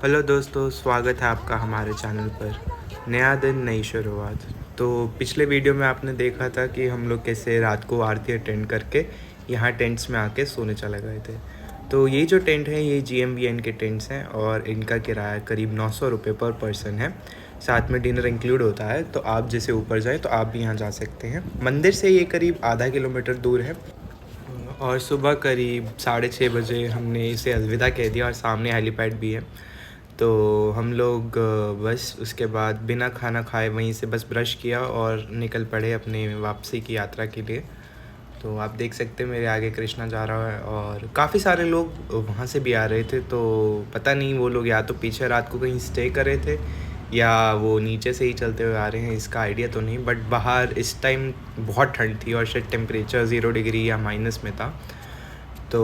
Hello दोस्तों, स्वागत है आपका हमारे चैनल पर। नया दिन नई शुरुआत। तो पिछले वीडियो में आपने देखा था कि हम लोग कैसे रात को आरती अटेंड करके यहाँ टेंट्स में आके सोने चले गए थे। तो ये जो टेंट है ये GMBN के टेंट्स हैं और इनका किराया करीब 900 रुपये पर पर्सन है। साथ में डिनर इंक्लूड होता है। तो आप जैसे ऊपर जाएँ तो आप भी यहाँ जा सकते हैं। मंदिर से ये करीब आधा किलोमीटर दूर है। और सुबह करीब 6:30 बजे हमने इसे अलविदा कह दिया और सामने हेलीपैड भी है। तो हम लोग बस उसके बाद बिना खाना खाए वहीं से बस ब्रश किया और निकल पड़े अपने वापसी की यात्रा के लिए। तो आप देख सकते हैं मेरे आगे कृष्णा जा रहा है और काफ़ी सारे लोग वहाँ से भी आ रहे थे। तो पता नहीं वो लोग या तो पीछे रात को कहीं स्टे कर रहे थे या वो नीचे से ही चलते हुए आ रहे हैं, इसका आइडिया तो नहीं। बट बाहर इस टाइम बहुत ठंड थी और शायद टेम्परेचर 0 डिग्री या माइनस में था। तो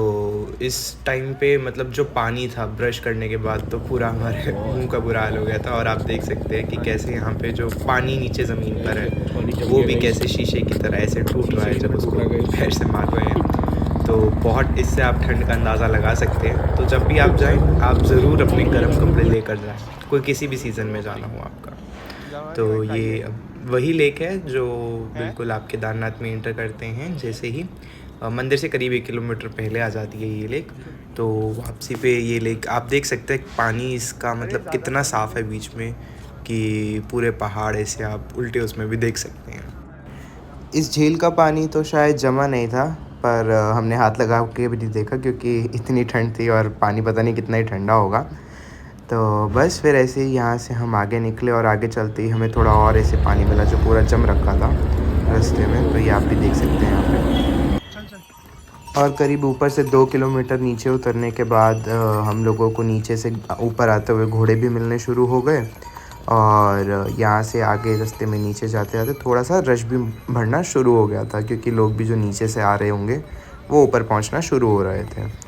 इस टाइम पे मतलब जो पानी था ब्रश करने के बाद तो पूरा हमारे मुंह का बुरा हाल हो गया था। और आप देख सकते हैं कि कैसे यहाँ पे जो पानी नीचे ज़मीन पर है वो भी कैसे शीशे की तरह ऐसे टूट रहा है जब उसको पैर से मार रहे हैं। तो बहुत इससे आप ठंड का अंदाज़ा लगा सकते हैं। तो जब भी आप जाएं आप ज़रूर अपने गर्म कपड़े लेकर जाएं, कोई किसी भी सीज़न में जाना हो आपका। तो ये वही लेक है जो बिल्कुल आप केदारनाथ में इंटर करते हैं जैसे ही मंदिर से करीब 1 किलोमीटर पहले आ जाती है ये लेक। तो वापसी पे ये लेक आप देख सकते हैं पानी इसका मतलब कितना साफ़ है बीच में कि पूरे पहाड़ ऐसे आप उल्टे उसमें भी देख सकते हैं। इस झील का पानी तो शायद जमा नहीं था, पर हमने हाथ लगा के भी नहीं देखा क्योंकि इतनी ठंड थी और पानी पता नहीं कितना ही ठंडा होगा। तो बस फिर ऐसे ही यहाँ से हम आगे निकले और आगे चलते ही हमें थोड़ा और ऐसे पानी मिला जो पूरा जम रखा था रास्ते में। तो ये आप भी देख सकते हैं यहाँ पे। और करीब ऊपर से 2 किलोमीटर नीचे उतरने के बाद हम लोगों को नीचे से ऊपर आते हुए घोड़े भी मिलने शुरू हो गए। और यहाँ से आगे रास्ते में नीचे जाते जाते थोड़ा सा रश भी बढ़ना शुरू हो गया था क्योंकि लोग भी जो नीचे से आ रहे होंगे वो ऊपर पहुँचना शुरू हो रहे थे।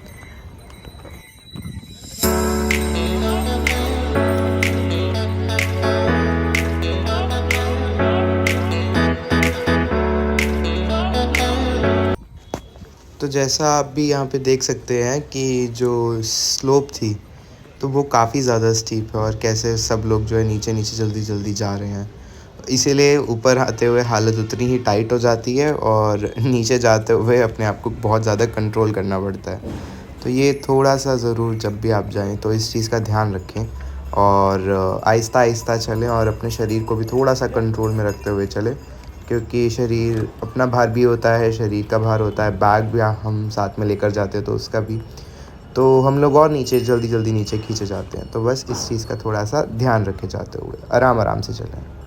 तो जैसा आप भी यहाँ पे देख सकते हैं कि जो स्लोप थी तो वो काफ़ी ज़्यादा स्टीप है और कैसे सब लोग जो है नीचे नीचे जल्दी जल्दी जा रहे हैं। इसीलिए ऊपर आते हुए हालत उतनी ही टाइट हो जाती है और नीचे जाते हुए अपने आप को बहुत ज़्यादा कंट्रोल करना पड़ता है। तो ये थोड़ा सा ज़रूर जब भी आप जाएं तो इस चीज़ का ध्यान रखें और आहिस्ता आहिस्ता चलें और अपने शरीर को भी थोड़ा सा कंट्रोल में रखते हुए चलें क्योंकि शरीर अपना भार भी होता है, शरीर का भार होता है, बैग भी हम साथ में लेकर जाते हैं तो उसका भी। तो हम लोग और नीचे जल्दी जल्दी नीचे खींचे जाते हैं। तो बस इस चीज़ का थोड़ा सा ध्यान रखे जाते हुए आराम आराम से चलें।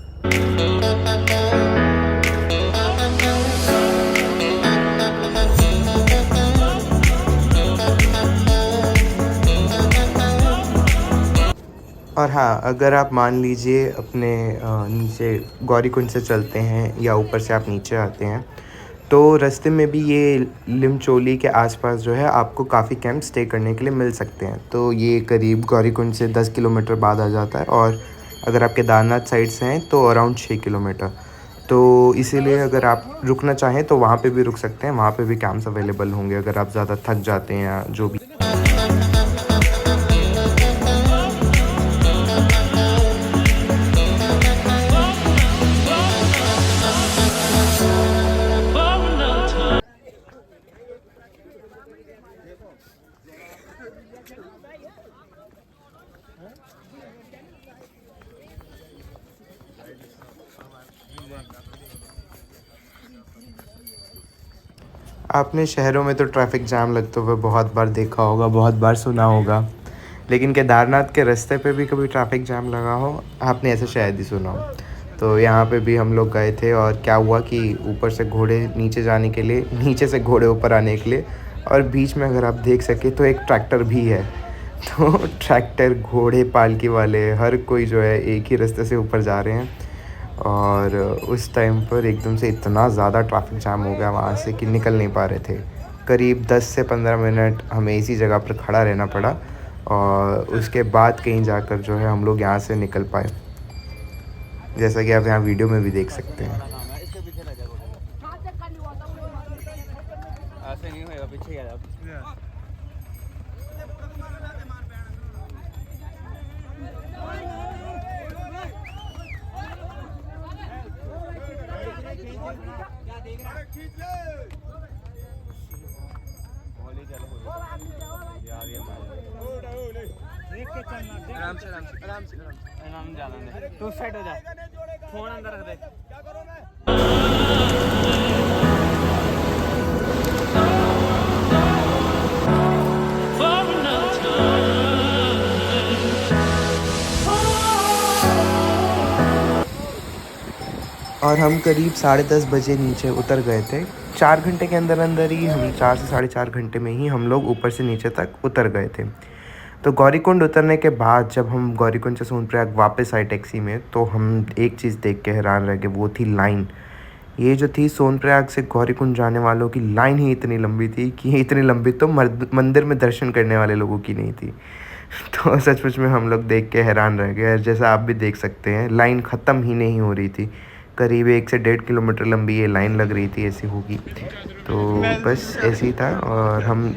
और हाँ, अगर आप मान लीजिए अपने नीचे गौरीकुंड से चलते हैं या ऊपर से आप नीचे आते हैं तो रास्ते में भी ये लिमचोली के आसपास जो है आपको काफ़ी कैंप स्टे करने के लिए मिल सकते हैं। तो ये करीब गौरीकुंड से 10 किलोमीटर बाद आ जाता है और अगर आप केदारनाथ साइड से हैं तो अराउंड 6 किलोमीटर। तो इसीलिए अगर आप रुकना चाहें तो वहाँ पे भी रुक सकते हैं, वहाँ पे भी कैंप्स अवेलेबल होंगे अगर आप ज़्यादा थक जाते हैं या जो भी। आपने शहरों में तो ट्रैफिक जाम लगते हुए बहुत बार देखा होगा, बहुत बार सुना होगा, लेकिन केदारनाथ के रास्ते पे भी कभी ट्रैफिक जाम लगा हो आपने ऐसा शायद ही सुना हो। तो यहाँ पे भी हम लोग गए थे और क्या हुआ कि ऊपर से घोड़े नीचे जाने के लिए, नीचे से घोड़े ऊपर आने के लिए और बीच में अगर आप देख सके तो एक ट्रैक्टर भी है। तो ट्रैक्टर, घोड़े, पालकी वाले हर कोई जो है एक ही रास्ते से ऊपर जा रहे हैं। और उस टाइम पर एकदम से इतना ज़्यादा ट्रैफिक जाम हो गया वहाँ से कि निकल नहीं पा रहे थे। करीब 10 से 15 मिनट हमें इसी जगह पर खड़ा रहना पड़ा और उसके बाद कहीं जाकर जो है हम लोग यहाँ से निकल पाए, जैसा कि आप यहाँ वीडियो में भी देख सकते हैं। आराम से आराम से आराम से आराम ज्यादा तू सेट हो जा फोन अंदर रख दे और हम करीब 10:30 बजे नीचे उतर गए थे। 4 घंटे के अंदर अंदर ही हम 4 से 4.5 घंटे में ही हम लोग ऊपर से नीचे तक उतर गए थे। तो गौरीकुंड उतरने के बाद जब हम गौरीकुंड से सोनप्रयाग वापस आए टैक्सी में, तो हम एक चीज़ देख के हैरान रह गए, वो थी लाइन। ये जो थी सोनप्रयाग से गौरीकुंड जाने वालों की लाइन ही इतनी लंबी थी कि इतनी लंबी तो मंदिर में दर्शन करने वाले लोगों की नहीं थी। तो सचमुच में हम लोग देख के हैरान रह गए। जैसा आप भी देख सकते हैं, लाइन ख़त्म ही नहीं हो रही थी। करीब 1 से 1.5 किलोमीटर लंबी ये लाइन लग रही थी, ऐसी होगी। तो बस ऐसे ही था। और हम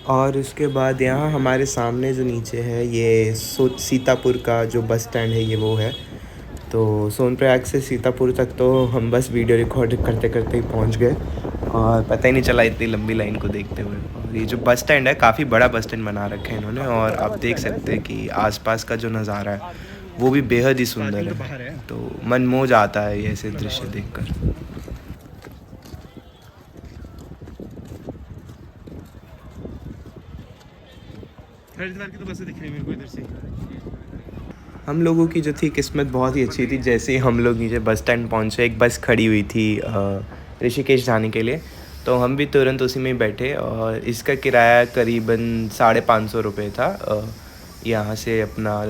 और उसके बाद यहाँ हमारे सामने जो नीचे है, ये सीतापुर का जो बस स्टैंड है, ये वो है। तो सोनप्रयाग से सीतापुर तक तो हम बस वीडियो रिकॉर्ड करते करते ही पहुँच गए और पता ही नहीं चला इतनी लंबी लाइन को देखते हुए। और ये जो बस स्टैंड है, काफ़ी बड़ा बस स्टैंड बना रखा है इन्होंने। और आप देख सकते हैं कि आसपास का जो नज़ारा है वो भी बेहद ही सुंदर है। तो मन मोह जाता है ये ऐसे दृश्य देखकर। हरिद्वार की तो बसें दिख रही है मेरे को इधर से। हम लोगों की जो थी किस्मत बहुत ही अच्छी थी। जैसे ही हम लोग नीचे बस स्टैंड पहुँचे, एक बस खड़ी हुई थी ऋषिकेश जाने के लिए। तो हम भी तुरंत उसी में ही बैठे और इसका किराया करीबन 550 रुपये था, यहाँ से अपना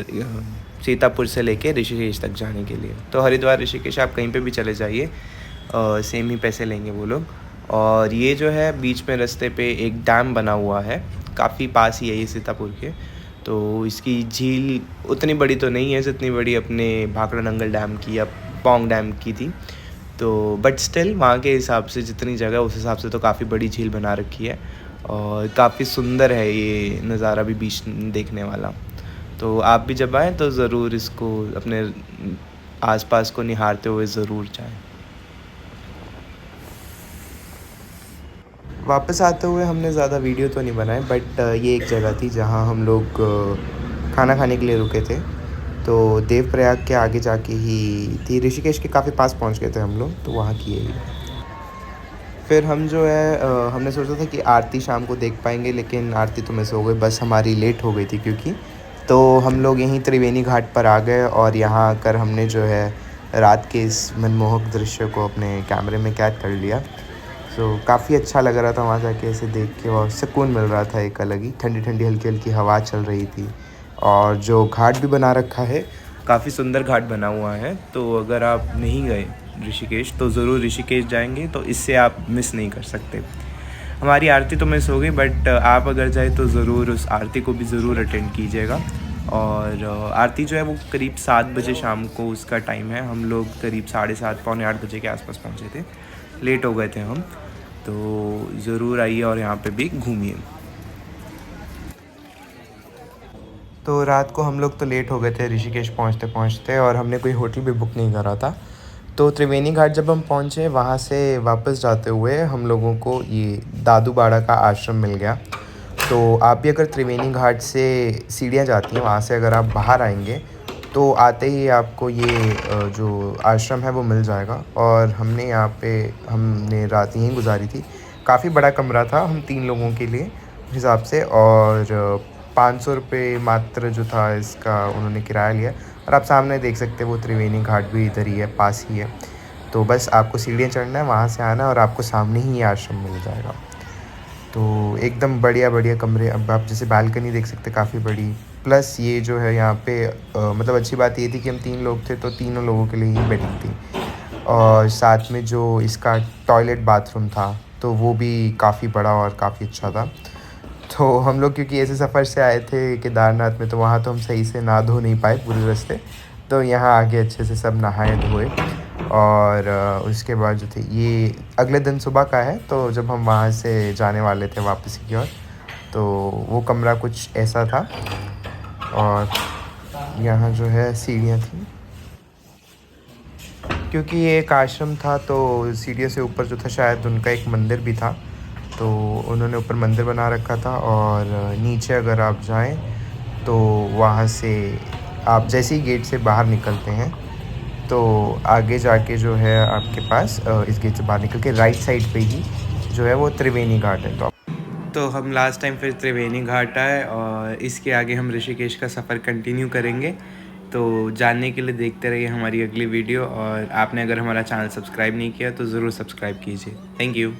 सीतापुर से लेके ऋषिकेश तक जाने के लिए। तो हरिद्वार ऋषिकेश आप कहीं पे भी चले जाइए, सेम ही पैसे लेंगे वो लोग। और ये जो है बीच में रास्ते पे एक डैम बना हुआ है, काफ़ी पास ही है ये सीतापुर के। तो इसकी झील उतनी बड़ी तो नहीं है जितनी बड़ी अपने भाखड़ा नंगल डैम की या पौंग डैम की थी। तो बट स्टिल वहाँ के हिसाब से जितनी जगह उस हिसाब से तो काफ़ी बड़ी झील बना रखी है और काफ़ी सुंदर है ये नज़ारा भी बीच देखने वाला। तो आप भी जब आएँ तो ज़रूर इसको अपने आसपास को निहारते हुए ज़रूर जाएँ। वापस आते हुए हमने ज़्यादा वीडियो तो नहीं बनाए, बट ये एक जगह थी जहाँ हम लोग खाना खाने के लिए रुके थे। तो देवप्रयाग के आगे जाके ही थी, ऋषिकेश के काफ़ी पास पहुँच गए थे हम लोग, तो वहाँ की है। फिर हम जो है हमने सोचा था कि आरती शाम को देख पाएंगे, लेकिन आरती तो मिस हो गई, बस हमारी लेट हो गई थी क्योंकि। तो हम लोग यहीं त्रिवेणी घाट पर आ गए और यहाँ आकर हमने जो है रात के इस मनमोहक दृश्य को अपने कैमरे में कैद कर लिया। तो काफ़ी अच्छा लग रहा था वहाँ जाके ऐसे देख के, और सुकून मिल रहा था एक अलग ही। ठंडी ठंडी हल्की हल्की हवा चल रही थी और जो घाट भी बना रखा है, काफ़ी सुंदर घाट बना हुआ है। तो अगर आप नहीं गए ऋषिकेश तो ज़रूर ऋषिकेश जाएंगे तो इससे आप मिस नहीं कर सकते। हमारी आरती तो मिस हो गई, बट आप अगर जाए तो ज़रूर उस आरती को भी ज़रूर अटेंड कीजिएगा। और आरती जो है वो करीब 7 बजे शाम को उसका टाइम है। हम लोग करीब 7:30 पौने 8 बजे के आसपास पहुँचे थे, लेट हो गए थे हम। तो ज़रूर आइए और यहाँ पे भी घूमिए। तो रात को हम लोग तो लेट हो गए थे ऋषिकेश पहुँचते पहुँचते, और हमने कोई होटल भी बुक नहीं करा था। तो त्रिवेणी घाट जब हम पहुँचे, वहाँ से वापस जाते हुए हम लोगों को ये दादू बाड़ा का आश्रम मिल गया। तो आप भी अगर त्रिवेणी घाट से सीढ़ियाँ जाती हैं, वहाँ से अगर आप बाहर आएंगे तो आते ही आपको ये जो आश्रम है वो मिल जाएगा। और हमने रात यहीं गुजारी थी। काफ़ी बड़ा कमरा था हम 3 लोगों के लिए हिसाब से, और 500 रुपये मात्र जो था इसका उन्होंने किराया लिया। और आप सामने देख सकते हैं वो त्रिवेणी घाट भी इधर ही है, पास ही है। तो बस आपको सीढ़ियाँ चढ़ना है, वहाँ से आना, और आपको सामने ही ये आश्रम मिल जाएगा। तो एकदम बढ़िया बढ़िया कमरे। अब आप जैसे बालकनी देख सकते हैं, काफ़ी बड़ी। प्लस ये जो है यहाँ पे मतलब अच्छी बात ये थी कि हम 3 लोग थे तो तीनों लोगों के लिए ही बेडिंग थी। और साथ में जो इसका टॉयलेट बाथरूम था तो वो भी काफ़ी बड़ा और काफ़ी अच्छा था। तो हम लोग क्योंकि ऐसे सफ़र से आए थे केदारनाथ में, तो वहाँ तो हम सही से नहा धो नहीं पाए पूरे रास्ते। तो यहाँ आके अच्छे से सब नहाए धोए। और उसके बाद जो थे, ये अगले दिन सुबह का है। तो जब हम वहाँ से जाने वाले थे वापस की ओर, तो वो कमरा कुछ ऐसा था। और यहाँ जो है सीढ़ियाँ थी। क्योंकि ये एक आश्रम था तो सीढ़ियों से ऊपर जो था शायद उनका एक मंदिर भी था, तो उन्होंने ऊपर मंदिर बना रखा था। और नीचे अगर आप जाएं तो वहाँ से आप जैसे ही गेट से बाहर निकलते हैं तो आगे जाके जो है आपके पास इस गेट से बाहर निकल के राइट साइड पे ही जो है वो त्रिवेणी घाट है। तो हम लास्ट टाइम फिर त्रिवेणी घाट आए और इसके आगे हम ऋषिकेश का सफ़र कंटिन्यू करेंगे। तो जानने के लिए देखते रहिए हमारी अगली वीडियो, और आपने अगर हमारा चैनल सब्सक्राइब नहीं किया तो ज़रूर सब्सक्राइब कीजिए। Thank you.